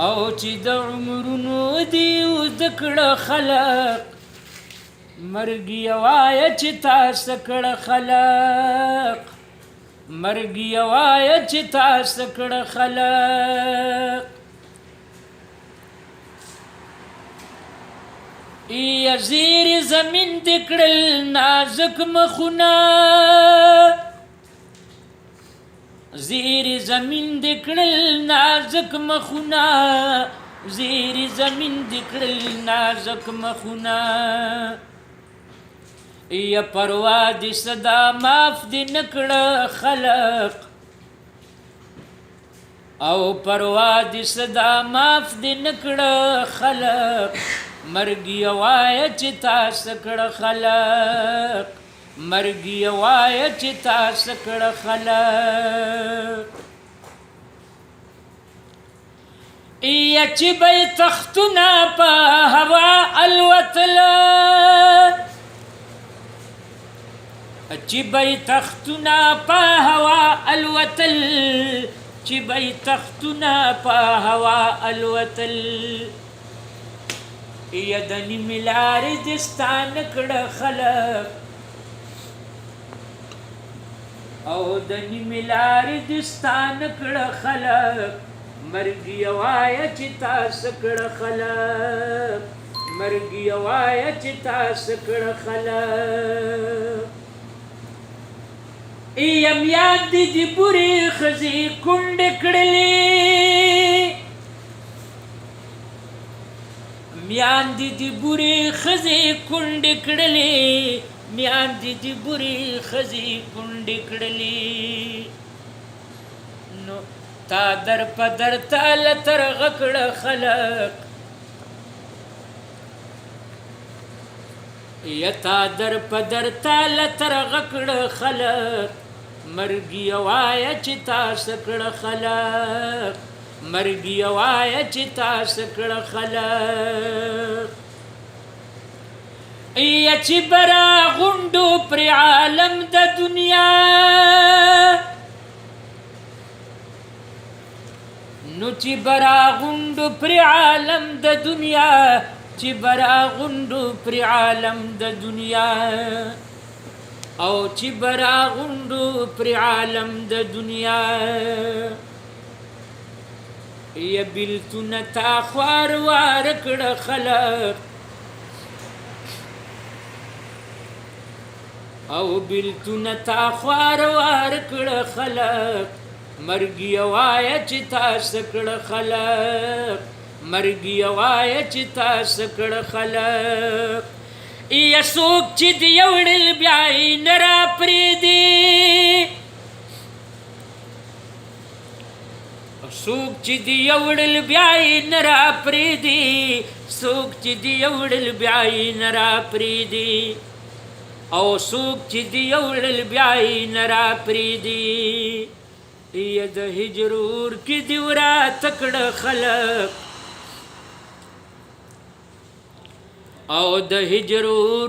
او چې د عمرونو دی اوږد کړه خلق مرګ یوایه چې تاسو کړه خلق مرګ یوایه چې تاسو کړه خلق ای زیر زمین دې کړل نازک مخونه زیر زمین دې کړل نازک مخونه زیر زمین دې کړل نازک مخونه یا پروا دې صدا معاف دې نکړه خلق او پروا دې صدا معاف دې نکړه خلق مرګ یوایه چې تاسو کړه خلق مرګ یوایه چې تاسو کړه خلق یا چې به تختونه په هوا الوتله چې به تختونه په هوا الوتل چې به تختونه په هوا الوتل یا د نیمې لارې دې ستا نه کړه خلق او د نیمې لارې دې ستا نه کړه خلق مرګ یوایه چې تاسو کړه خلق مرګ یوایه چې تاسو کړه خلق یم یاد دې د بورې ښځې کونډې کړلې میاندې د بورې ښځې کونډې کړلې میاندې د بورې ښځې کونډې کړلې نو تا در په در تاله ترغه کړه خلق یا تا در په در تاله ترغه کړه خلق مرګ یوایه چې تاسو کړه خلق مرګ یوایه چې تاسو کړه خلق یا چې برا غونډو پر عالم د دنیا نو چې برا غونډو پر عالم د دنیا چې برا غونډو پر عالم د دنیا او چې برا غونډو پر عالم د دنیا یا بیلتون تا خوار وار کړه خلق او بیلتون تا خوار وار کړه خلق مرګ یوایه چې تاسو کړه خلق مرګ یوایه چې تاسو کړه خلق یا څوک چې د یوړل بیا یې نه راپرېږدي څوک چې د یوړل بیا یې نه راپرېږدي څوک چې د یوړل بیا یې نه راپرېږدي او څوک چې د یوړل بیا یې نه راپرېږدي یا د هجر اور کې دې وراته کړه خلق او د هجر اور